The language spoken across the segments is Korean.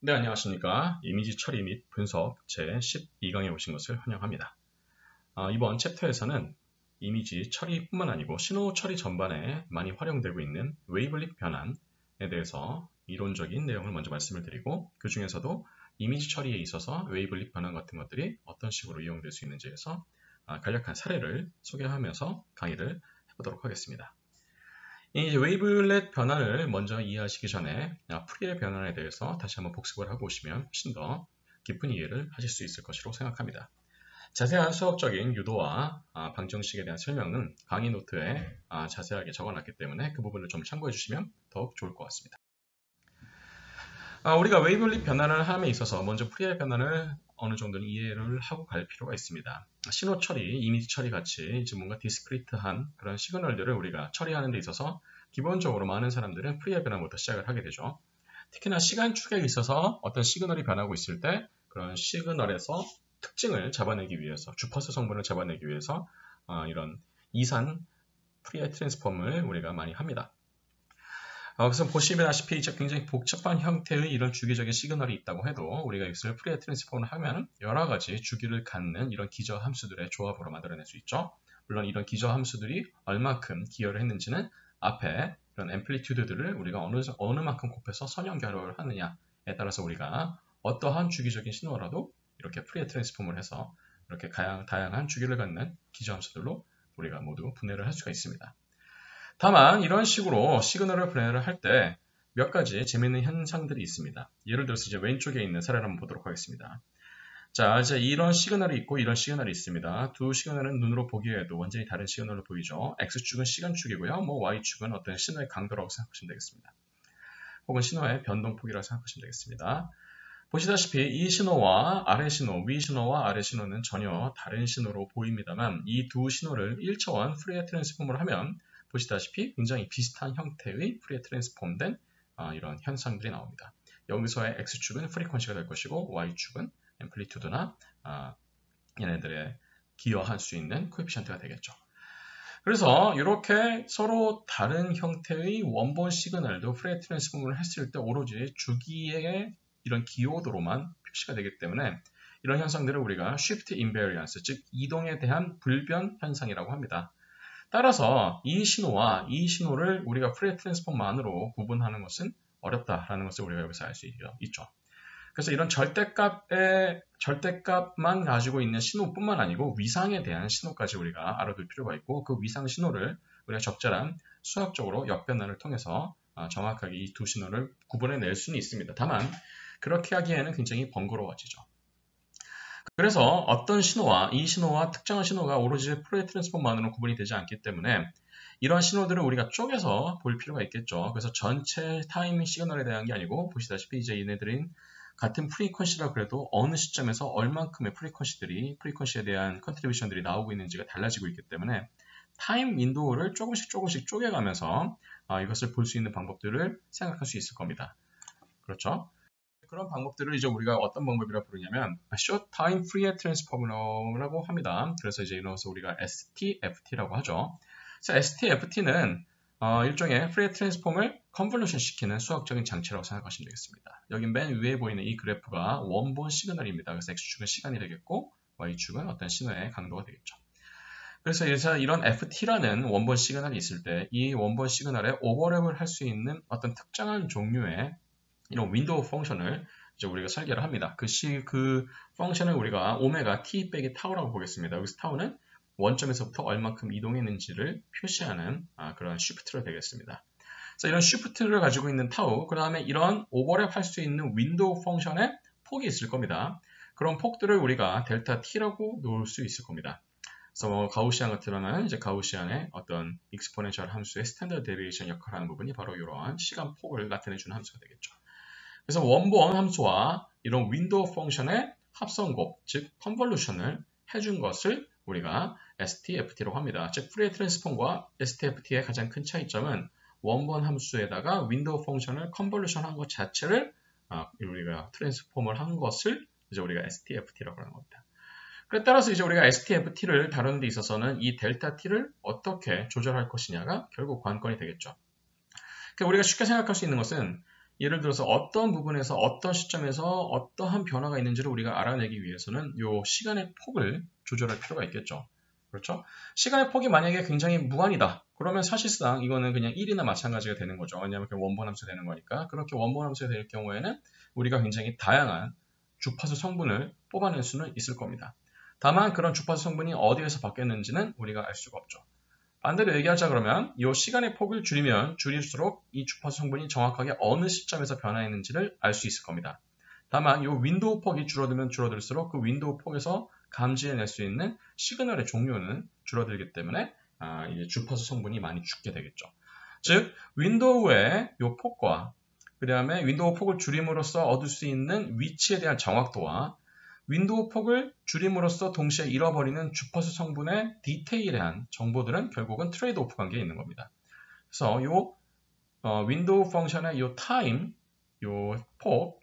네, 안녕하십니까. 이미지 처리 및 분석 제12강에 오신 것을 환영합니다. 이번 챕터에서는 이미지 처리뿐만 아니고 신호 처리 전반에 많이 활용되고 있는 웨이블릿 변환에 대해서 이론적인 내용을 먼저 말씀을 드리고, 그 중에서도 이미지 처리에 있어서 웨이블릿 변환 같은 것들이 어떤 식으로 이용될 수 있는지에서 간략한 사례를 소개하면서 강의를 해보도록 하겠습니다. 이 웨이블렛 변환을 먼저 이해하시기 전에 프리의 변환에 대해서 다시 한번 복습을 하고 오시면 훨씬 더 깊은 이해를 하실 수 있을 것으로 생각합니다. 자세한 수학적인 유도와 방정식에 대한 설명은 강의 노트에 자세하게 적어놨기 때문에 그 부분을 좀 참고해 주시면 더욱 좋을 것 같습니다. 우리가 웨이블릿 변환을 함에 있어서 먼저 프리의 변환을 어느 정도는 이해를 하고 갈 필요가 있습니다. 신호 처리, 이미지 처리 같이 이제 뭔가 디스크리트한 그런 시그널들을 우리가 처리하는 데 있어서 기본적으로 많은 사람들은 프리의 변환부터 시작을 하게 되죠. 특히나 시간축에 있어서 어떤 시그널이 변하고 있을 때 그런 시그널에서 특징을 잡아내기 위해서, 주파수 성분을 잡아내기 위해서 이런 이산 프리의 트랜스폼을 우리가 많이 합니다. 그래서 보시다시피 이제 굉장히 복잡한 형태의 이런 주기적인 시그널이 있다고 해도 우리가 이것을 프리의 트랜스폼을 하면 여러 가지 주기를 갖는 이런 기저 함수들의 조합으로 만들어낼 수 있죠. 물론 이런 기저 함수들이 얼마큼 기여를 했는지는 앞에 이런 앰플리튜드들을 우리가 어느 만큼 곱해서 선형결합을 하느냐에 따라서 우리가 어떠한 주기적인 신호라도 이렇게 프리의 트랜스폼을 해서 이렇게 다양한 주기를 갖는 기저 함수들로 우리가 모두 분해를 할 수가 있습니다. 다만 이런 식으로 시그널을 분해를 할 때 몇 가지 재미있는 현상들이 있습니다. 예를 들어서 이제 왼쪽에 있는 사례를 한번 보도록 하겠습니다. 자, 이제 이런 시그널이 있고 이런 시그널이 있습니다. 두 시그널은 눈으로 보기에도 완전히 다른 시그널로 보이죠. X축은 시간축이고요. Y축은 어떤 신호의 강도라고 생각하시면 되겠습니다. 혹은 신호의 변동폭이라고 생각하시면 되겠습니다. 보시다시피 이 신호와 아래 신호, 위 신호와 아래 신호는 전혀 다른 신호로 보입니다만 이 두 신호를 1차원 프리의 트랜스폼을 하면 보시다시피 굉장히 비슷한 형태의 프리의 트랜스폼된 이런 현상들이 나옵니다. 여기서의 X축은 프리퀀시가 될 것이고 Y축은 앰플리튜드나 얘네들의 기여할 수 있는 코에피션트가 되겠죠. 그래서 이렇게 서로 다른 형태의 원본 시그널도 프리의 트랜스폼을 했을 때 오로지 주기의 이런 기여도로만 표시가 되기 때문에 이런 현상들을 우리가 shift invariance, 즉 이동에 대한 불변 현상이라고 합니다. 따라서 이 신호와 이 신호를 우리가 프리의 트랜스폼만으로 구분하는 것은 어렵다라는 것을 우리가 여기서 알 수 있죠. 그래서 이런 절대값만 가지고 있는 신호뿐만 아니고 위상에 대한 신호까지 우리가 알아둘 필요가 있고, 그 위상 신호를 우리가 적절한 수학적으로 역변환을 통해서 정확하게 이 두 신호를 구분해낼 수는 있습니다. 다만 그렇게 하기에는 굉장히 번거로워지죠. 그래서 어떤 신호와 이 신호와 특정한 신호가 오로지 프리의 트랜스폼만으로 구분이 되지 않기 때문에 이런 신호들을 우리가 쪼개서 볼 필요가 있겠죠. 그래서 전체 타이밍 시그널에 대한 게 아니고 보시다시피 이제 얘네들은 같은 프리퀀시라 그래도 어느 시점에서 얼만큼의 프리퀀시에 대한 컨트리뷰션들이 나오고 있는지가 달라지고 있기 때문에 타임 윈도우를 조금씩 쪼개가면서 이것을 볼 수 있는 방법들을 생각할 수 있을 겁니다. 그렇죠? 그런 방법들을 이제 우리가 어떤 방법이라고 부르냐면 Short Time Fourier Transform라고 합니다. 그래서 이제 이것을 우리가 STFT라고 하죠. 그래서 STFT는 일종의 프리에 트랜스폼을 컨볼루션 시키는 수학적인 장치라고 생각하시면 되겠습니다. 여기 맨 위에 보이는 이 그래프가 원본 시그널입니다. 그래서 X축은 시간이 되겠고 Y축은 어떤 신호의 강도가 되겠죠. 그래서 이런 FT라는 원본 시그널이 있을 때 이 원본 시그널에 오버랩을 할 수 있는 어떤 특정한 종류의 이런 윈도우 펑션을 이제 우리가 설계를 합니다. 그 펑션을 우리가 오메가 t 빼기 타우라고 보겠습니다. 여기서 타우는 원점에서부터 얼마큼 이동했는지를 표시하는 그런 쉬프트로 되겠습니다. 그래서 이런 쉬프트를 가지고 있는 타우, 그 다음에 이런 오버랩 할 수 있는 윈도우 펑션의 폭이 있을 겁니다. 그런 폭들을 우리가 델타 t라고 놓을 수 있을 겁니다. 그래서 가우시안 같으면 이제 가우시안의 어떤 익스포넨셜 함수의 스탠더드 데비에이션 역할을 하는 부분이 바로 이러한 시간 폭을 나타내주는 함수가 되겠죠. 그래서 원본 함수와 이런 윈도우 펑션의 합성곱, 즉 컨볼루션을 해준 것을 우리가 STFT라고 합니다. 즉 프리에 트랜스폼과 STFT의 가장 큰 차이점은 원본 함수에다가 윈도우 펑션을 컨볼루션 한 것 자체를 우리가 트랜스폼을 한 것을 이제 우리가 STFT라고 하는 겁니다. 그에 따라서 이제 우리가 STFT를 다루는 데 있어서는 이 델타 T를 어떻게 조절할 것이냐가 결국 관건이 되겠죠. 그러니까 우리가 쉽게 생각할 수 있는 것은 예를 들어서 어떤 부분에서 어떤 시점에서 어떠한 변화가 있는지를 우리가 알아내기 위해서는 이 시간의 폭을 조절할 필요가 있겠죠. 그렇죠? 시간의 폭이 만약에 굉장히 무한이다. 그러면 사실상 이거는 그냥 1이나 마찬가지가 되는 거죠. 왜냐하면 원본함수가 되는 거니까. 그렇게 원본함수가 될 경우에는 우리가 굉장히 다양한 주파수 성분을 뽑아낼 수는 있을 겁니다. 다만 그런 주파수 성분이 어디에서 바뀌었는지는 우리가 알 수가 없죠. 반대로 얘기하자 그러면 이 시간의 폭을 줄이면 줄일수록 이 주파수 성분이 정확하게 어느 시점에서 변화했는지를 알 수 있을 겁니다. 다만 이 윈도우 폭이 줄어들면 줄어들수록 그 윈도우 폭에서 감지해낼 수 있는 시그널의 종류는 줄어들기 때문에 이제 주파수 성분이 많이 죽게 되겠죠. 즉 윈도우의 이 폭과 그 다음에 윈도우 폭을 줄임으로써 얻을 수 있는 위치에 대한 정확도와 윈도우 폭을 줄임으로써 동시에 잃어버리는 주파수 성분의 디테일한 정보들은 결국은 트레이드 오프 관계에 있는 겁니다. 그래서 윈도우 펑션의 이 타임, 이 폭,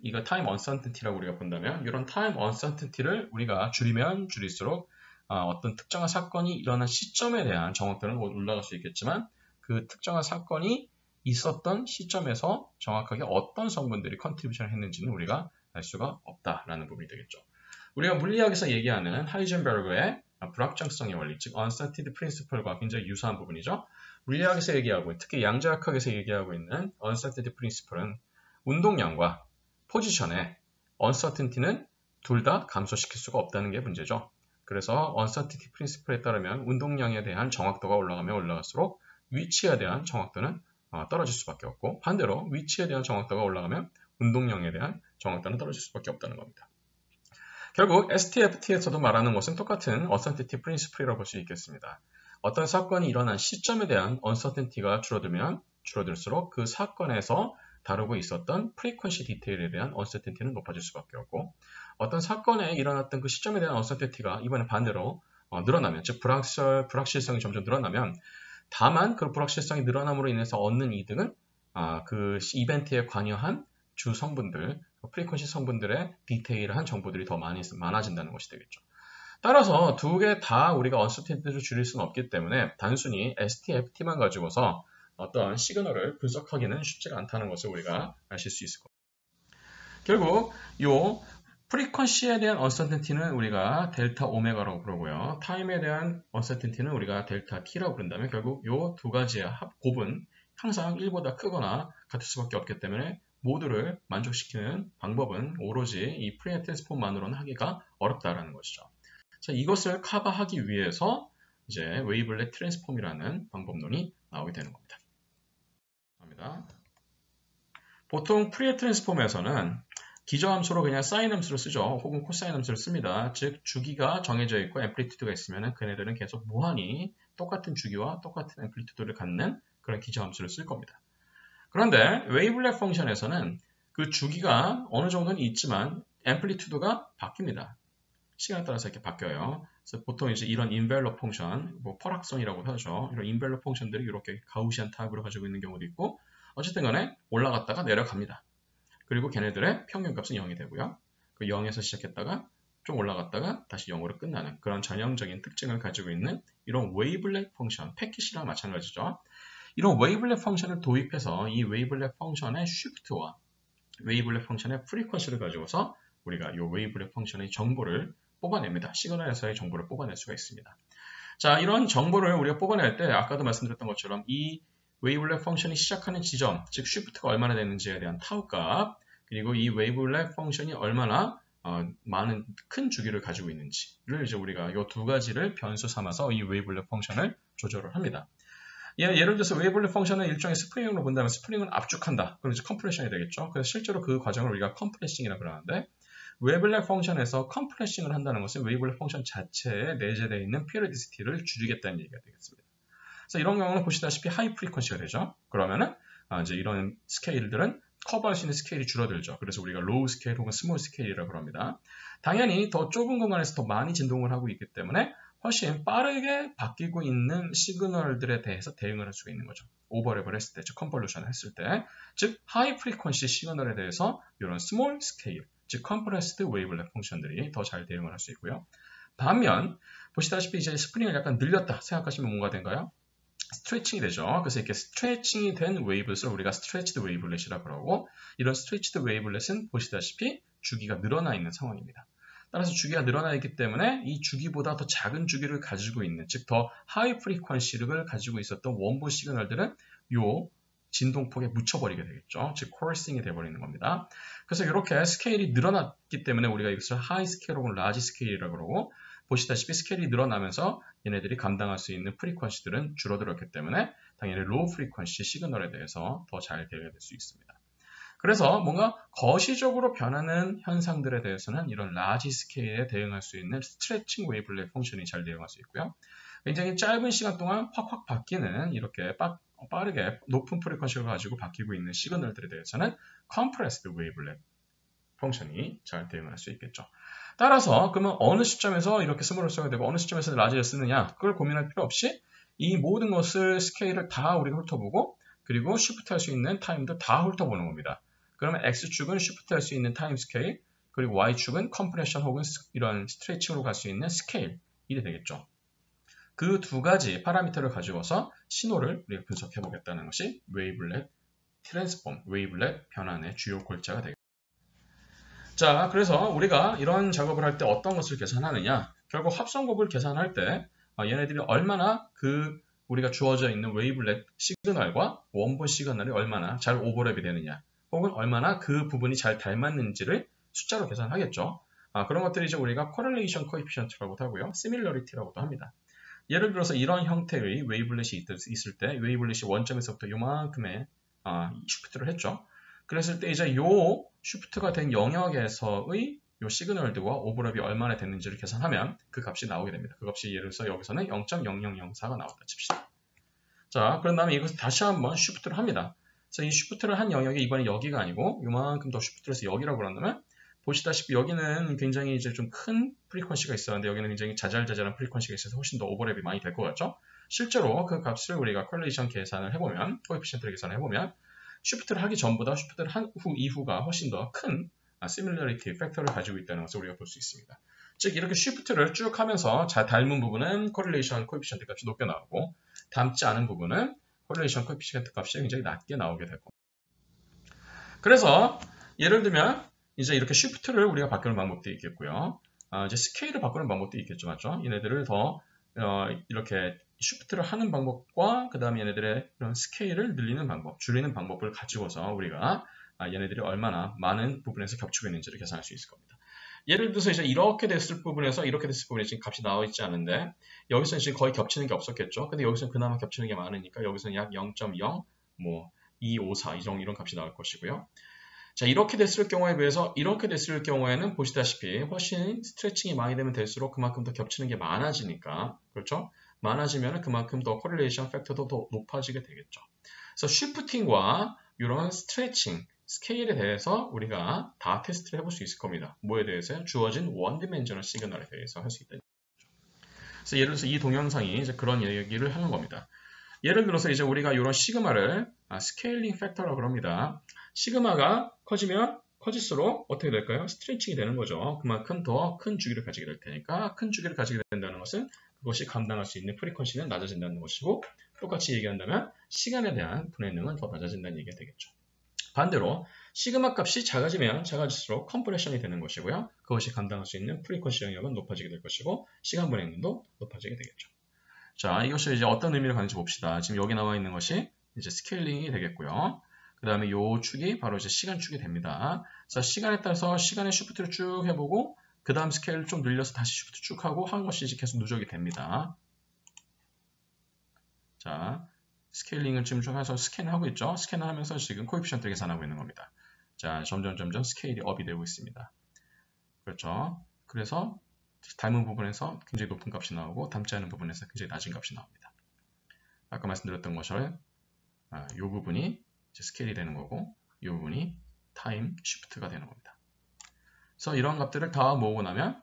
이거 타임 언서튼티라고 우리가 본다면 이런 타임 언서튼티를 우리가 줄이면 줄일수록 어떤 특정한 사건이 일어난 시점에 대한 정확도는 올라갈 수 있겠지만 그 특정한 사건이 있었던 시점에서 정확하게 어떤 성분들이 컨트리뷰션을 했는지는 우리가 알 수가 없다라는 부분이 되겠죠. 우리가 물리학에서 얘기하는 하이젠베르그의 불확정성의 원리, 즉 uncertainty principle과 굉장히 유사한 부분이죠. 물리학에서 얘기하고 특히 양자역학에서 얘기하고 있는 uncertainty principle은 운동량과 포지션의 uncertainty는 둘 다 감소시킬 수가 없다는 게 문제죠. 그래서 uncertainty principle에 따르면 운동량에 대한 정확도가 올라가면 올라갈수록 위치에 대한 정확도는 떨어질 수밖에 없고 반대로 위치에 대한 정확도가 올라가면 운동량에 대한 정확도는 떨어질 수밖에 없다는 겁니다. 결국 STFT에서도 말하는 것은 똑같은 uncertainty principle이라고 볼 수 있겠습니다. 어떤 사건이 일어난 시점에 대한 uncertainty가 줄어들면 줄어들수록 그 사건에서 다루고 있었던 frequency 디테일에 대한 uncertainty는 높아질 수밖에 없고 어떤 사건에 일어났던 그 시점에 대한 uncertainty가 이번에 반대로 늘어나면 즉 불확실성이 점점 늘어나면 다만 그 불확실성이 늘어남으로 인해서 얻는 이득은 그 이벤트에 관여한 주 성분들, 프리퀀시 성분들의 디테일한 정보들이 더 많아진다는 것이 되겠죠. 따라서 두 개 다 우리가 언서테인티를 줄일 수는 없기 때문에 단순히 STFT만 가지고서 어떤 시그널을 분석하기는 쉽지가 않다는 것을 우리가 아실 수 있을 겁니다. 결국 이 프리퀀시에 대한 언서테인티는 우리가 델타 오메가라고 부르고요. 타임에 대한 언서테인티는 우리가 델타 T라고 부른다면 결국 이 두 가지의 곱은 항상 1보다 크거나 같을 수밖에 없기 때문에 모두를 만족시키는 방법은 오로지 이 프리에 트랜스폼만으로는 하기가 어렵다라는 것이죠. 자, 이것을 커버하기 위해서 이제 웨이블렛 트랜스폼이라는 방법론이 나오게 되는 겁니다. 보통 프리에 트랜스폼에서는 기저함수로 그냥 사인 함수를 쓰죠. 혹은 코사인 함수를 씁니다. 즉 주기가 정해져 있고 앰플리튜드가 있으면 그네들은 계속 무한히 똑같은 주기와 똑같은 앰플리튜드를 갖는 그런 기저함수를 쓸 겁니다. 그런데 웨이블렛 펑션에서는 그 주기가 어느 정도는 있지만 앰플리튜드가 바뀝니다. 시간에 따라서 이렇게 바뀌어요. 그래서 보통 이제 이런 인벨롭 펑션, 퍼락선이라고 하죠. 이런 인벨롭 펑션들이 이렇게 가우시안 타입으로 가지고 있는 경우도 있고 어쨌든 간에 올라갔다가 내려갑니다. 그리고 걔네들의 평균값은 0이 되고요. 그 0에서 시작했다가 좀 올라갔다가 다시 0으로 끝나는 그런 전형적인 특징을 가지고 있는 이런 웨이블렛 펑션, 패킷이랑 마찬가지죠. 이런 웨이블렛 펑션을 도입해서 이 웨이블렛 펑션의 쉬프트와 웨이블렛 펑션의 프리퀀시를 가지고서 우리가 이 웨이블렛 펑션의 정보를 뽑아냅니다. 시그널에서의 정보를 뽑아낼 수가 있습니다. 자, 이런 정보를 우리가 뽑아낼 때 아까도 말씀드렸던 것처럼 이 웨이블렛 펑션이 시작하는 지점, 즉 쉬프트가 얼마나 되는지에 대한 타우 값, 그리고 이 웨이블렛 펑션이 얼마나 많은 큰 주기를 가지고 있는지를 이제 우리가 이 두 가지를 변수 삼아서 이 웨이블렛 펑션을 조절을 합니다. 예를 들어서 웨이블렛 펑션은 일종의 스프링으로 본다면 스프링은 압축한다. 그럼 이제 컴프레션이 되겠죠. 그래서 실제로 그 과정을 우리가 컴프레싱이라고 그러는데 웨이블렛 펑션에서 컴프레싱을 한다는 것은 웨이블렛 펑션 자체에 내재되어 있는 피리오디시티를 줄이겠다는 얘기가 되겠습니다. 그래서 이런 경우는 보시다시피 하이 프리퀀시가 되죠. 그러면은 이제 이런 스케일들은 커버할 수 있는 스케일이 줄어들죠. 그래서 우리가 로우 스케일 혹은 스몰 스케일이라고 합니다. 당연히 더 좁은 공간에서 더 많이 진동을 하고 있기 때문에 훨씬 빠르게 바뀌고 있는 시그널들에 대해서 대응을 할 수가 있는 거죠. 오버랩을 했을 때, 즉 컨볼루션을 했을 때, 즉 하이 프리퀀시 시그널에 대해서 이런 스몰 스케일, 즉 컴프레스드 웨이블렛 펑션들이 더 잘 대응을 할 수 있고요. 반면 보시다시피 이제 스프링을 약간 늘렸다 생각하시면 뭔가 된가요? 스트레칭이 되죠. 그래서 이렇게 스트레칭이 된 웨이블렛을 우리가 스트레치드 웨이블렛이라고 그러고, 이런 스트레치드 웨이블렛은 보시다시피 주기가 늘어나 있는 상황입니다. 따라서 주기가 늘어나 있기 때문에 이 주기보다 더 작은 주기를 가지고 있는, 즉 더 하이 프리퀀시를 가지고 있었던 원본 시그널들은 요 진동폭에 묻혀버리게 되겠죠. 즉 코러싱이 돼버리는 겁니다. 그래서 이렇게 스케일이 늘어났기 때문에 우리가 이것을 하이 스케일 혹은 라지 스케일이라고 그러고, 보시다시피 스케일이 늘어나면서 얘네들이 감당할 수 있는 프리퀀시들은 줄어들었기 때문에 당연히 로우 프리퀀시 시그널에 대해서 더 잘 대응될 수 있습니다. 그래서 뭔가 거시적으로 변하는 현상들에 대해서는 이런 라지 스케일에 대응할 수 있는 스트레칭 웨이블렛 펑션이 잘 대응할 수 있고요. 굉장히 짧은 시간 동안 확확 바뀌는 이렇게 빠르게 높은 프리퀀시를 가지고 바뀌고 있는 시그널들에 대해서는 컴프레스드 웨이블렛 펑션이 잘 대응할 수 있겠죠. 따라서 그러면 어느 시점에서 이렇게 스몰을 써야 되고 어느 시점에서 라지를 쓰느냐, 그걸 고민할 필요 없이 이 모든 것을 스케일을 다 우리가 훑어보고, 그리고 쉬프트 할 수 있는 타임도 다 훑어보는 겁니다. 그러면 X축은 쉬프트 할 수 있는 타임 스케일, 그리고 Y축은 컴프레션 혹은 이런 스트레칭으로 갈 수 있는 스케일이 되겠죠. 그 두 가지 파라미터를 가지고서 신호를 우리가 분석해 보겠다는 것이 웨이블렛 트랜스폼, 웨이블렛 변환의 주요 골자가 되겠습니다. 자, 그래서 우리가 이런 작업을 할 때 어떤 것을 계산하느냐, 결국 합성곱을 계산할 때 얘네들이 얼마나 우리가 주어져 있는 웨이블렛 시그널과 원본 시그널이 얼마나 잘 오버랩이 되느냐, 혹은 얼마나 그 부분이 잘 닮았는지를 숫자로 계산하겠죠. 그런 것들이 이제 우리가 correlation coefficient라고도 하고요, similarity라고도 합니다. 예를 들어서 이런 형태의 웨이블렛이 있을 때 웨이블렛이 원점에서부터 요만큼의 쉬프트를 했죠. 그랬을 때 이제 요 쉬프트가 된 영역에서의 요 시그널들과 오버랩이 얼마나 됐는지를 계산하면 그 값이 나오게 됩니다. 그 값이 예를 들어서 여기서는 0.0004가 나왔다 칩시다. 자, 그런 다음에 이것을 다시 한번 쉬프트를 합니다. 그래서 이 쉬프트를 한 영역이 이번에 여기가 아니고 요만큼 더 쉬프트를 해서 여기라고 그런다면, 보시다시피 여기는 굉장히 이제 좀 큰 프리퀀시가 있었는데 여기는 굉장히 자잘자잘한 프리퀀시가 있어서 훨씬 더 오버랩이 많이 될 것 같죠? 실제로 그 값을 우리가 correlation 계산을 해보면, 코에피션트를 계산을 해보면 쉬프트를 하기 전보다 쉬프트를 한 후 이후가 훨씬 더 큰 similarity 팩터를 가지고 있다는 것을 우리가 볼 수 있습니다. 즉 이렇게 쉬프트를 쭉 하면서 잘 닮은 부분은 correlation coefficient 값이 높게 나오고, 닮지 않은 부분은 correlation coefficient 값이 굉장히 낮게 나오게 되고. 그래서 예를 들면 이제 이렇게 쉬프트를 우리가 바꾸는 방법도 있겠고요. 이제 스케일을 바꾸는 방법도 있겠죠, 맞죠? 얘네들을 더 이렇게 쉬프트를 하는 방법과 그 다음에 얘네들의 이런 스케일을 늘리는 방법, 줄이는 방법을 가지고서 우리가 얘네들이 얼마나 많은 부분에서 겹치고 있는지를 계산할 수 있을 겁니다. 예를 들어서 이제 이렇게 됐을 부분에서 이렇게 됐을 부분에 지금 값이 나와 있지 않은데, 여기서는 지금 거의 겹치는 게 없었겠죠. 근데 여기서는 그나마 겹치는 게 많으니까 여기서는 약 0.0, 254 이런 값이 나올 것이고요. 자, 이렇게 됐을 경우에 비해서 이렇게 됐을 경우에는 보시다시피 훨씬 스트레칭이 많이 되면 될수록 그만큼 더 겹치는 게 많아지니까, 그렇죠? 많아지면 그만큼 더 코릴레이션 팩터도 더 높아지게 되겠죠. 그래서 쉬프팅과 이런 스트레칭, 스케일에 대해서 우리가 다 테스트를 해볼 수 있을 겁니다. 뭐에 대해서요? 주어진 원디멘셔널 시그널에 대해서 할 수 있다. 그래서 예를 들어서 이 동영상이 이제 그런 얘기를 하는 겁니다. 예를 들어서 이제 우리가 이런 시그마를 스케일링 팩터라고 합니다. 시그마가 커지면 커질수록 어떻게 될까요? 스트레칭이 되는 거죠. 그만큼 더 큰 주기를 가지게 될 테니까, 큰 주기를 가지게 된다는 것은 그것이 감당할 수 있는 프리퀀시는 낮아진다는 것이고, 똑같이 얘기한다면 시간에 대한 분해능은 더 낮아진다는 얘기가 되겠죠. 반대로 시그마 값이 작아지면 작아질수록 컴프레션이 되는 것이고요. 그것이 감당할 수 있는 프리퀀시 영역은 높아지게 될 것이고, 시간 분해능도 높아지게 되겠죠. 자, 이것이 이제 어떤 의미를 가는지 봅시다. 지금 여기 나와 있는 것이 이제 스케일링이 되겠고요. 그 다음에 요 축이 바로 이제 시간 축이 됩니다. 그래서 시간에 따라서 시간의 쉬프트를 쭉 해보고, 그 다음 스케일을 좀 늘려서 다시 쉬프트 쭉 하고 한 것이 이제 계속 누적이 됩니다. 자, 스케일링을 지금 쭉 해서 스캔을 하고 있죠. 스캔을 하면서 지금 코에피션트를 계산하고 있는 겁니다. 자, 점점 스케일이 업이 되고 있습니다. 그렇죠. 그래서 닮은 부분에서 굉장히 높은 값이 나오고, 닮지 않은 부분에서 굉장히 낮은 값이 나옵니다. 아까 말씀드렸던 것처럼 이 부분이 이제 스케일이 되는 거고, 이 부분이 타임 쉬프트가 되는 겁니다. 그래서 이런 값들을 다 모으고 나면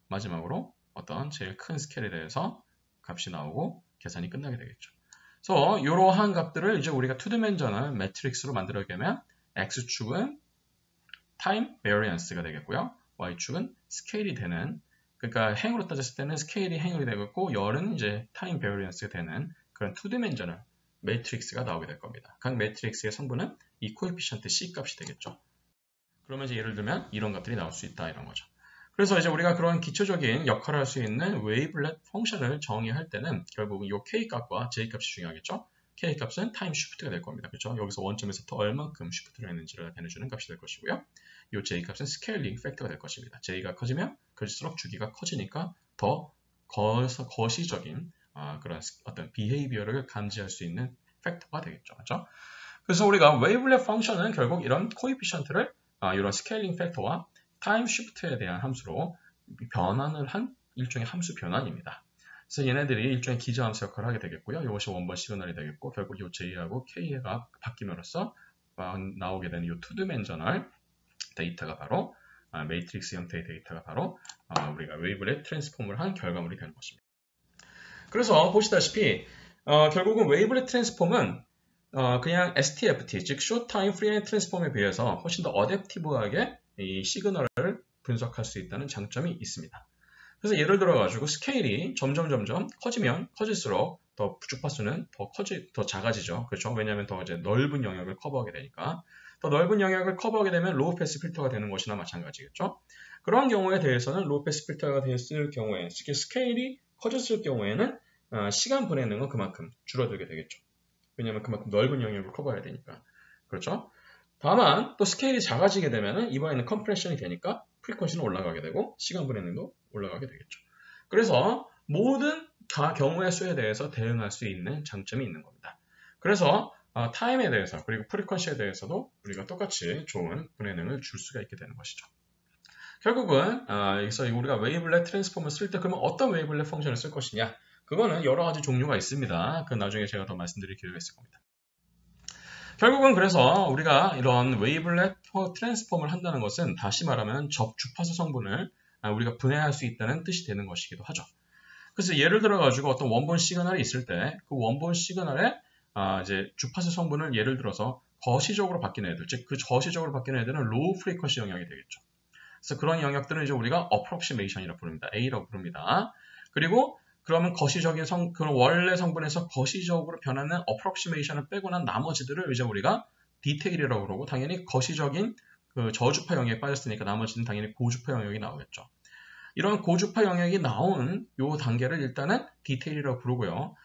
마지막으로 어떤 제일 큰 스케일에 대해서 값이 나오고 계산이 끝나게 되겠죠. 그래서 이러한 값들을 이제 우리가 투디멘셔널 매트릭스로 만들어내면 X축은 타임 베리언스가 되겠고요. Y축은 스케일이 되는, 그러니까 행으로 따졌을 때는 스케일이 행으로 되겠고, 열은 이제 타임 베리언스가 되는 그런 투디멘셔널 매트릭스가 나오게 될 겁니다. 각 매트릭스의 성분은 이 코에피션트 C 값이 되겠죠. 그러면 이제 예를 들면 이런 것들이 나올 수 있다 이런 거죠. 그래서 이제 우리가 그런 기초적인 역할을 할 수 있는 웨이블렛 펑션을 정의할 때는 결국은 이 K 값과 J 값이 중요하겠죠. K 값은 타임 쉬프트가 될 겁니다. 그렇죠? 여기서 원점에서부터 얼만큼 쉬프트를 했는지를 나타내주는 값이 될 것이고요. 이 J 값은 스케일링 팩터가 될 것입니다. J가 커지면 클수록 주기가 커지니까 더 거시적인 그런 어떤 비헤이비어를 감지할 수 있는 팩터가 되겠죠. 그렇죠? 그래서 우리가 웨이블렛 펑션은 결국 이런 코에피션트를 이런 스케일링 팩터와 타임 쉬프트에 대한 함수로 변환을 한 일종의 함수 변환입니다. 그래서 얘네들이 일종의 기저함수 역할을 하게 되겠고요. 이것이 원본 시그널이 되겠고 결국 이 J하고 K가 바뀜으로써 나오게 되는 이 투디멘셔널 데이터가 바로 매트릭스 형태의 데이터가 바로 우리가 웨이블렛 트랜스폼을 한 결과물이 되는 것입니다. 그래서 보시다시피 결국은 웨이블렛 트랜스폼은 그냥 STFT, 즉 Short Time Fourier 트랜스폼에 비해서 훨씬 더 어댑티브하게 이 시그널을 분석할 수 있다는 장점이 있습니다. 그래서 예를 들어가지고 스케일이 점점 커지면 커질수록 더 주파수는 더 작아지죠. 그렇죠? 왜냐하면 더 이제 넓은 영역을 커버하게 되니까. 더 넓은 영역을 커버하게 되면 로우 패스 필터가 되는 것이나 마찬가지겠죠. 그러한 경우에 대해서는 로우 패스 필터가 됐을 경우에, 특히 스케일이 커졌을 경우에는 시간 보내는 건 그만큼 줄어들게 되겠죠. 왜냐하면 그만큼 넓은 영역을 커버해야 되니까. 그렇죠? 다만 또 스케일이 작아지게 되면 이번에는 컴프레션이 되니까 프리퀀시는 올라가게 되고 시간 보내는도 올라가게 되겠죠. 그래서 모든 경우의 수에 대해서 대응할 수 있는 장점이 있는 겁니다. 그래서 타임에 대해서 그리고 프리퀀시에 대해서도 우리가 똑같이 좋은 분해능을 줄 수가 있게 되는 것이죠. 결국은 여기서 우리가 웨이블렛 트랜스폼을 쓸 때 그러면 어떤 웨이블렛 펑션을 쓸 것이냐, 그거는 여러 가지 종류가 있습니다. 그 나중에 제가 더 말씀드릴 기회가 있을 겁니다. 결국은 그래서 우리가 이런 웨이블렛 트랜스폼을 한다는 것은 다시 말하면 주파수 성분을 우리가 분해할 수 있다는 뜻이 되는 것이기도 하죠. 그래서 예를 들어 가지고 어떤 원본 시그널이 있을 때 그 원본 시그널에 이제 주파수 성분을 예를 들어서 거시적으로 바뀌는 애들, 즉 그 거시적으로 바뀌는 애들은 로우 프리퀀시 영역이 되겠죠. 그래서 그런 영역들은 이제 우리가 어프록시메이션이라고 부릅니다. A라고 부릅니다. 그리고 그러면 거시적인 그런 원래 성분에서 거시적으로 변하는 어프록시메이션을 빼고 난 나머지들을 이제 우리가 디테일이라고 그러고, 당연히 거시적인 그 저주파 영역에 빠졌으니까 나머지는 당연히 고주파 영역이 나오겠죠. 이런 고주파 영역이 나오는 요 단계를 일단은 디테일이라고 부르고요.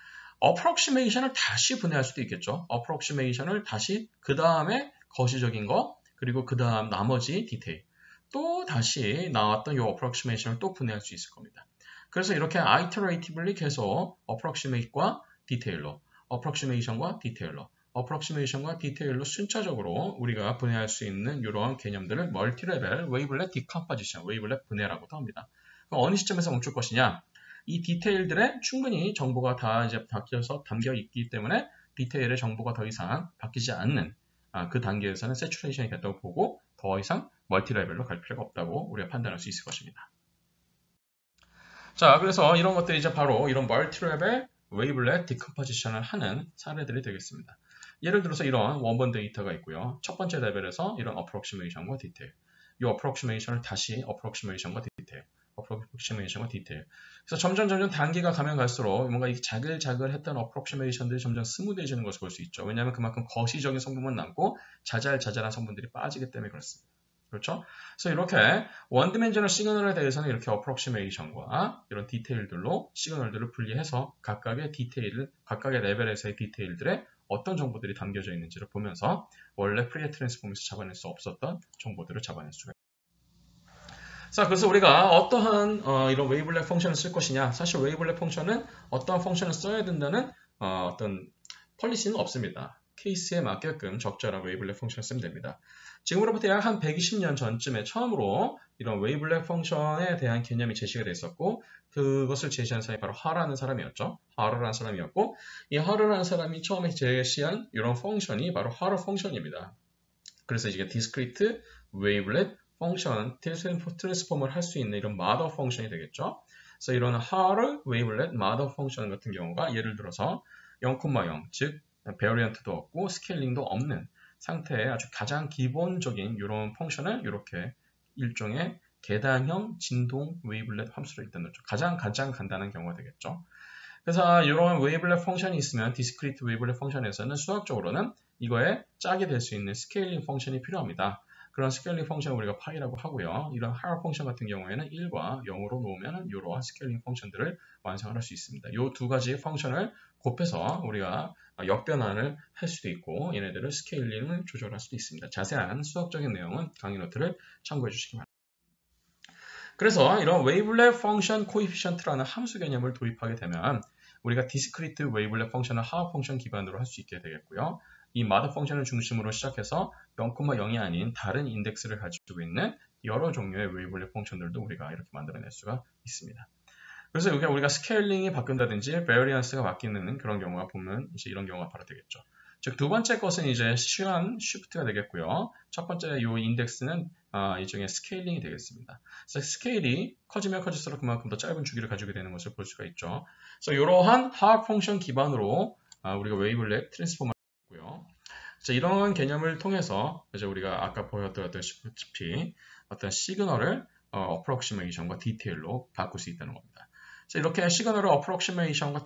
어프록시메이션을 다시 분해할 수도 있겠죠. 어프록시메이션을 다시 그 다음에 거시적인 거, 그리고 그 다음 나머지 디테일, 또 다시 나왔던 요 어프록시메이션을 또 분해할 수 있을 겁니다. 그래서 이렇게 iteratively 계속 approximate과 디테일러, approximation과 디테일러, approximation과 디테일러 순차적으로 우리가 분해할 수 있는 이러한 개념들을 멀티레벨 웨이블렛 디컴포지션, 웨이블렛 분해라고도 합니다. 그럼 어느 시점에서 멈출 것이냐? 이 디테일들에 충분히 정보가 다 이제 바뀌어서 담겨 있기 때문에 디테일의 정보가 더 이상 바뀌지 않는 그 단계에서는 세츄레이션이 됐다고 보고 더 이상 멀티레벨로 갈 필요가 없다고 우리가 판단할 수 있을 것입니다. 자, 그래서 이런 것들이 이제 바로 이런 멀티레벨 웨이블렛 디컴포지션을 하는 사례들이 되겠습니다. 예를 들어서 이런 원본 데이터가 있고요. 첫 번째 레벨에서 이런 어프록시메이션과 디테일, 이 어프록시메이션을 다시 어프록시메이션과 디테일, 어프록시메이션과 디테일. 그래서 점점 단계가 가면 갈수록 뭔가 이 자글자글했던 어프록시메이션들이 점점 스무드해지는 것을 볼 수 있죠. 왜냐하면 그만큼 거시적인 성분만 남고 자잘자잘한 성분들이 빠지기 때문에 그렇습니다. 그렇죠? 그래서 이렇게 원디멘셔널 시그널에 대해서는 이렇게 어프록시메이션과 이런 디테일들로 시그널들을 분리해서 각각의 레벨에서의 디테일들에 어떤 정보들이 담겨져 있는지를 보면서 원래 프리에 트랜스폼에서 잡아낼 수 없었던 정보들을 잡아낼 수가 있습니다. 자, 그래서 우리가 어떠한 이런 웨이블렛 펑션을 쓸 것이냐, 사실 웨이블렛 펑션은 어떠한 펑션을 써야 된다는 어떤 폴리시는 없습니다. 케이스에 맞게끔 적절한 웨이블렛 펑션을 쓰면 됩니다. 지금으로부터 약 한 120년 전쯤에 처음으로 이런 웨이블렛 펑션에 대한 개념이 제시가 됐었고, 그것을 제시한 사람이 바로 하라는 사람이었죠. 하라라는 사람이었고, 이 하라라는 사람이 처음에 제시한 이런 펑션이 바로 하라 펑션입니다. 그래서 이게 디스크리트 웨이블렛 펑션 트랜스폼을 할 수 있는 이런 마더 펑션이 되겠죠. 그래서 이런 하라 웨이블렛 마더 펑션 같은 경우가 예를 들어서 0,0, 즉 베어리언트도 없고 스케일링도 없는 상태의 아주 가장 기본적인 이런 펑션을 이렇게 일종의 계단형 진동 웨이블렛 함수로 일단 넣죠. 가장 간단한 경우가 되겠죠. 그래서 이런 웨이블렛 펑션이 있으면 디스크리트 웨이블렛 펑션에서는 수학적으로는 이거에 짝이 될 수 있는 스케일링 펑션이 필요합니다. 그런 스케일링 펑션을 우리가 파이라고 하고요. 이런 하열 펑션 같은 경우에는 1과 0으로 놓으면 이러한 스케일링 펑션들을 완성을 할 수 있습니다. 이 두 가지 펑션을 곱해서 우리가 역변환을 할 수도 있고 얘네들을 스케일링을 조절할 수도 있습니다. 자세한 수학적인 내용은 강의 노트를 참고해 주시기 바랍니다. 그래서 이런 웨이블렛 펑션 코이피션트라는 함수 개념을 도입하게 되면 우리가 디스크리트 웨이블렛 펑션을 하하 펑션 기반으로 할 수 있게 되겠고요. 이 마더 펑션을 중심으로 시작해서 0,0이 아닌 다른 인덱스를 가지고 있는 여러 종류의 웨이블렛 펑션들도 우리가 이렇게 만들어낼 수가 있습니다. 그래서 여기 우리가 스케일링이 바뀐다든지 베리언스가 바뀌는 그런 경우가 보면 이제 이런 경우가 바로 되겠죠. 즉 두 번째 것은 이제 시간 쉬프트가 되겠고요. 첫 번째 이 인덱스는 일종의 스케일링이 되겠습니다. 그래서 스케일이 커지면 커질수록 그만큼 더 짧은 주기를 가지게 되는 것을 볼 수가 있죠. 그래서 이러한 하하 펑션 기반으로 우리가 웨이블렛 트랜스포머를 했고요. 자, 이런 개념을 통해서 이제 우리가 아까 보였다시피 어떤 시그널을 어프록시메이션과 디테일로 바꿀 수 있다는 겁니다. 자, 이렇게 시그널을 어프록시메이션과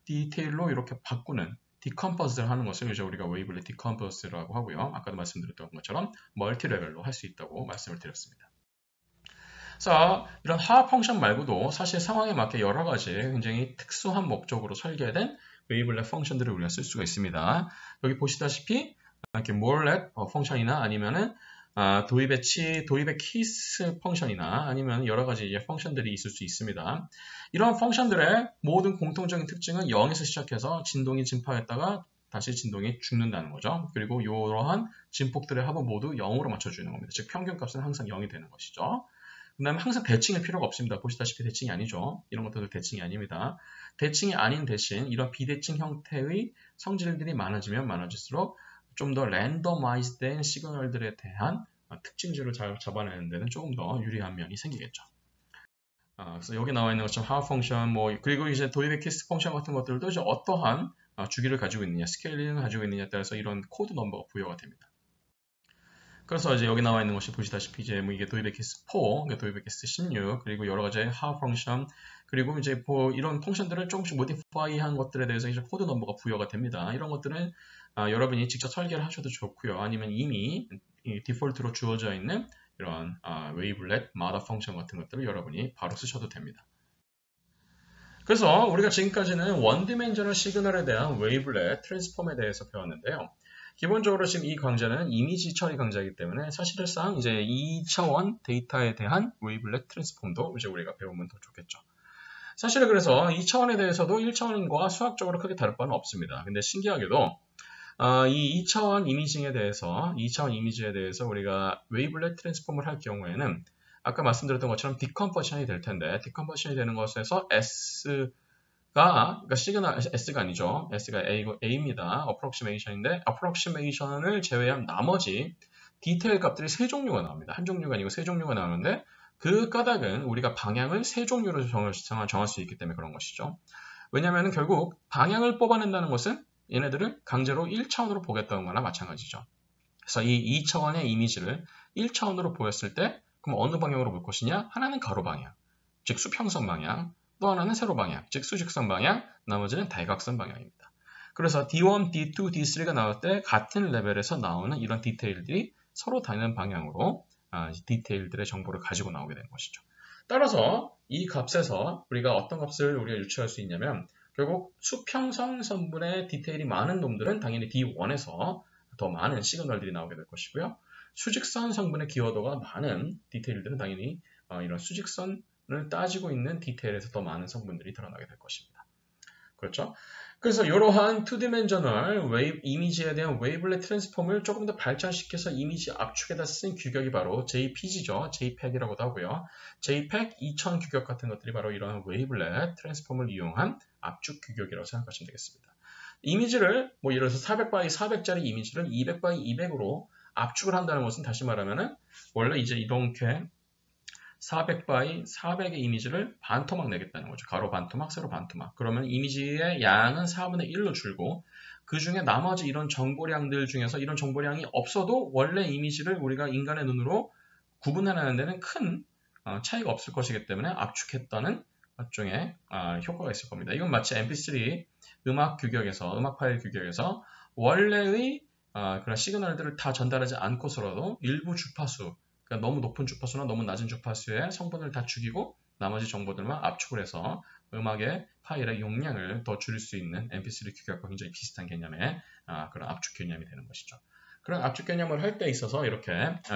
디테일로 이렇게 바꾸는 디컴포즈를 하는 것을 이제 우리가 웨이블렛 디컴포즈라고 하고요. 아까도 말씀드렸던 것처럼 멀티 레벨로 할 수 있다고 말씀을 드렸습니다. 자, 이런 하하 펑션 말고도 사실 상황에 맞게 여러 가지 굉장히 특수한 목적으로 설계된 웨이블렛 펑션들을 우리가 쓸 수가 있습니다. 여기 보시다시피 이렇게 morelet 펑션이나 아니면은 도입의 키스 펑션이나 아니면 여러 가지 이제 펑션들이 있을 수 있습니다. 이런 펑션들의 모든 공통적인 특징은 0에서 시작해서 진동이 증파했다가 다시 진동이 죽는다는 거죠. 그리고 이러한 진폭들의 합은 모두 0으로 맞춰주는 겁니다. 즉 평균값은 항상 0이 되는 것이죠. 그 다음에 항상 대칭일 필요가 없습니다. 보시다시피 대칭이 아니죠. 이런 것들도 대칭이 아닙니다. 대칭이 아닌 대신 이런 비대칭 형태의 성질들이 많아지면 많아질수록 좀 더 랜더마이즈된 시그널들에 대한 특징들을 잘 잡아내는 데는 조금 더 유리한 면이 생기겠죠. 그래서 여기 나와 있는 것처럼 하하 펑션, 그리고 이제 도입의 키스 펑션 같은 것들도 이제 어떠한 주기를 가지고 있느냐, 스케일링을 가지고 있느냐에 따라서 이런 코드 넘버가 부여가 됩니다. 그래서 이제 여기 나와 있는 것이 보시다시피 이제 이게 도입의 키스 4, 도입의 키스 16, 그리고 여러 가지 하하 펑션, 그리고 이제 이런 펑션들을 조금씩 모디파이한 것들에 대해서 이제 코드 넘버가 부여가 됩니다. 이런 것들은 여러분이 직접 설계를 하셔도 좋고요. 아니면 이미 디폴트로 주어져 있는 이런 웨이블렛, 마더 펑션 같은 것들을 여러분이 바로 쓰셔도 됩니다. 그래서 우리가 지금까지는 원디멘셔널 시그널에 대한 웨이블렛 트랜스폼에 대해서 배웠는데요. 기본적으로 지금 이 강좌는 이미지 처리 강좌이기 때문에 사실상 이제 2차원 데이터에 대한 웨이블렛 트랜스폼도 이제 우리가 배우면 더 좋겠죠. 사실은 그래서 2차원에 대해서도 1차원과 수학적으로 크게 다를 바는 없습니다. 근데 신기하게도 이 2차원 이미징에 대해서, 2차원 이미지에 대해서 우리가 웨이블렛 트랜스폼을 할 경우에는 아까 말씀드렸던 것처럼 디컴퍼션이 될 텐데, 디컴퍼션이 되는 것에서 그러니까 시그널, S가 아니죠. S가 A입니다. 어프록시메이션인데, 어프록시메이션을 제외한 나머지 디테일 값들이 세 종류가 나옵니다. 한 종류가 아니고 세 종류가 나오는데, 그 까닭은 우리가 방향을 세 종류로 정할 수 있기 때문에 그런 것이죠. 왜냐하면 결국 방향을 뽑아낸다는 것은 얘네들을 강제로 1차원으로 보겠다는 거나 마찬가지죠. 그래서 이 2차원의 이미지를 1차원으로 보였을 때 그럼 어느 방향으로 볼 것이냐? 하나는 가로 방향, 즉 수평선 방향, 또 하나는 세로 방향, 즉 수직선 방향, 나머지는 대각선 방향입니다. 그래서 D1, D2, D3가 나올 때 같은 레벨에서 나오는 이런 디테일들이 서로 다른 방향으로 디테일들의 정보를 가지고 나오게 되는 것이죠. 따라서 이 값에서 우리가 어떤 값을 우리가 유추할 수 있냐면 결국 수평선 성분의 디테일이 많은 놈들은 당연히 D1에서 더 많은 시그널들이 나오게 될 것이고요. 수직선 성분의 기여도가 많은 디테일들은 당연히 이런 수직선을 따지고 있는 디테일에서 더 많은 성분들이 드러나게 될 것입니다. 그렇죠? 그래서 이러한 2디멘셔널 이미지에 대한 웨이블렛 트랜스폼을 조금 더 발전시켜서 이미지 압축에다 쓴 규격이 바로 JPG죠. JPEG이라고도 하고요. JPEG 2000 규격 같은 것들이 바로 이러한 웨이블렛 트랜스폼을 이용한 압축 규격이라고 생각하시면 되겠습니다. 이미지를 예를 들어서 400x 400짜리 이미지를 200x 200으로 압축을 한다는 것은 다시 말하면은 원래 이제 이렇게 400x 400의 이미지를 반토막 내겠다는 거죠. 가로 반토막, 세로 반토막. 그러면 이미지의 양은 4분의 1로 줄고 그 중에 나머지 이런 정보량들 중에서 이런 정보량이 없어도 원래 이미지를 우리가 인간의 눈으로 구분하는 데는 큰 차이가 없을 것이기 때문에 압축했다는 일종의 효과가 있을 겁니다. 이건 마치 mp3 음악 파일 규격에서 원래의 그런 시그널들을 다 전달하지 않고서라도 일부 주파수, 그러니까 너무 높은 주파수나 너무 낮은 주파수의 성분을 다 죽이고 나머지 정보들만 압축을 해서 음악의 파일의 용량을 더 줄일 수 있는 mp3 규격과 굉장히 비슷한 개념의 그런 압축 개념이 되는 것이죠. 그런 압축 개념을 할 때 있어서 이렇게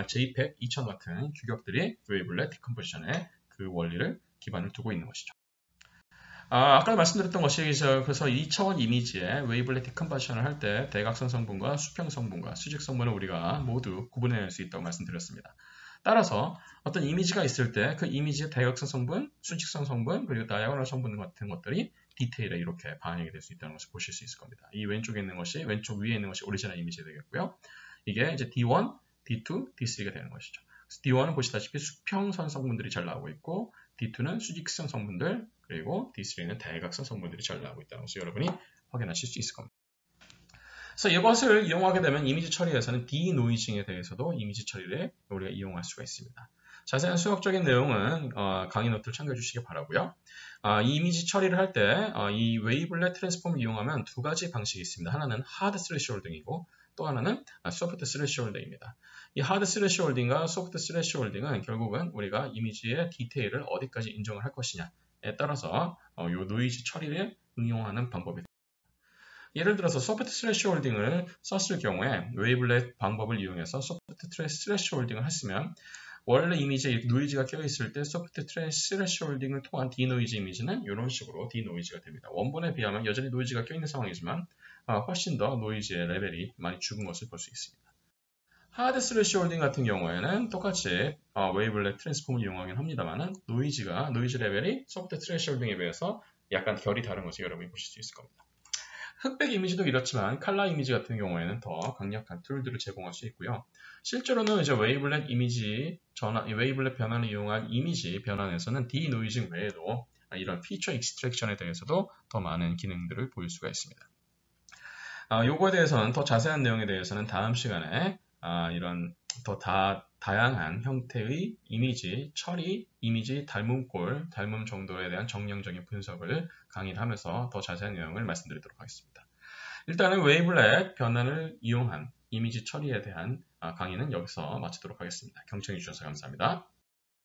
JPEG 2000 같은 규격들이 웨이블렛 디컴포지션의 그 원리를 기반을 두고 있는 것이죠. 아까 말씀드렸던 것이 그래서 2차원 이미지에 웨이블렛 디컴포지션을 할 때 대각선 성분과 수평 성분과 수직 성분을 우리가 모두 구분해낼 수 있다고 말씀드렸습니다. 따라서 어떤 이미지가 있을 때 그 이미지의 대각선 성분, 수직선 성분, 그리고 다이아고널 성분 같은 것들이 디테일에 이렇게 반영이 될 수 있다는 것을 보실 수 있을 겁니다. 이 왼쪽 위에 있는 것이 오리지널 이미지가 되겠고요. 이게 이제 D1, D2, D3가 되는 것이죠. D1은 보시다시피 수평선 성분들이 잘 나오고 있고 D2는 수직선 성분들, 그리고 D3는 대각선 성분들이 잘 나오고 있다는 것을 여러분이 확인하실 수 있을 겁니다. 그래서 이것을 이용하게 되면 이미지 처리에서는 디노이징에 대해서도 이미지 처리를 우리가 이용할 수가 있습니다. 자세한 수학적인 내용은 강의 노트를 참고해 주시기 바라고요. 이 이미지 처리를 할 때 이 웨이블렛 트랜스폼을 이용하면 두 가지 방식이 있습니다. 하나는 하드 스레시홀딩이고 또 하나는 소프트 스레시홀딩입니다. 이 하드 스레시홀딩과 소프트 스레시홀딩은 결국은 우리가 이미지의 디테일을 어디까지 인정을 할 것이냐에 따라서 이 노이즈 처리를 응용하는 방법이 됩니다. 예를 들어서 소프트 스레시홀딩을 썼을 경우에 웨이블렛 방법을 이용해서 소프트 스레시홀딩을 했으면 원래 이미지에 노이즈가 껴있을 때 소프트 스레시홀딩을 통한 디노이즈 이미지는 이런 식으로 디노이즈가 됩니다. 원본에 비하면 여전히 노이즈가 껴있는 상황이지만 훨씬 더 노이즈의 레벨이 많이 죽은 것을 볼 수 있습니다. 하드 스레시홀딩 같은 경우에는 똑같이 웨이블렛 트랜스폼을 이용하긴 합니다만 노이즈 레벨이 소프트 스레시홀딩에 비해서 약간 결이 다른 것을 여러분이 보실 수 있을 겁니다. 흑백 이미지도 이렇지만 칼라 이미지 같은 경우에는 더 강력한 툴들을 제공할 수 있고요. 실제로는 이제 웨이블렛 변환을 이용한 이미지 변환에서는 디노이징 외에도 이런 피처 익스트랙션에 대해서도 더 많은 기능들을 보일 수가 있습니다. 요거에 대해서는 더 자세한 내용에 대해서는 다음 시간에 이런 더 다양한 형태의 이미지 처리, 이미지 닮음 정도에 대한 정량적인 분석을 강의를 하면서 더 자세한 내용을 말씀드리도록 하겠습니다. 일단은 웨이블렛 변환을 이용한 이미지 처리에 대한 강의는 여기서 마치도록 하겠습니다. 경청해 주셔서 감사합니다.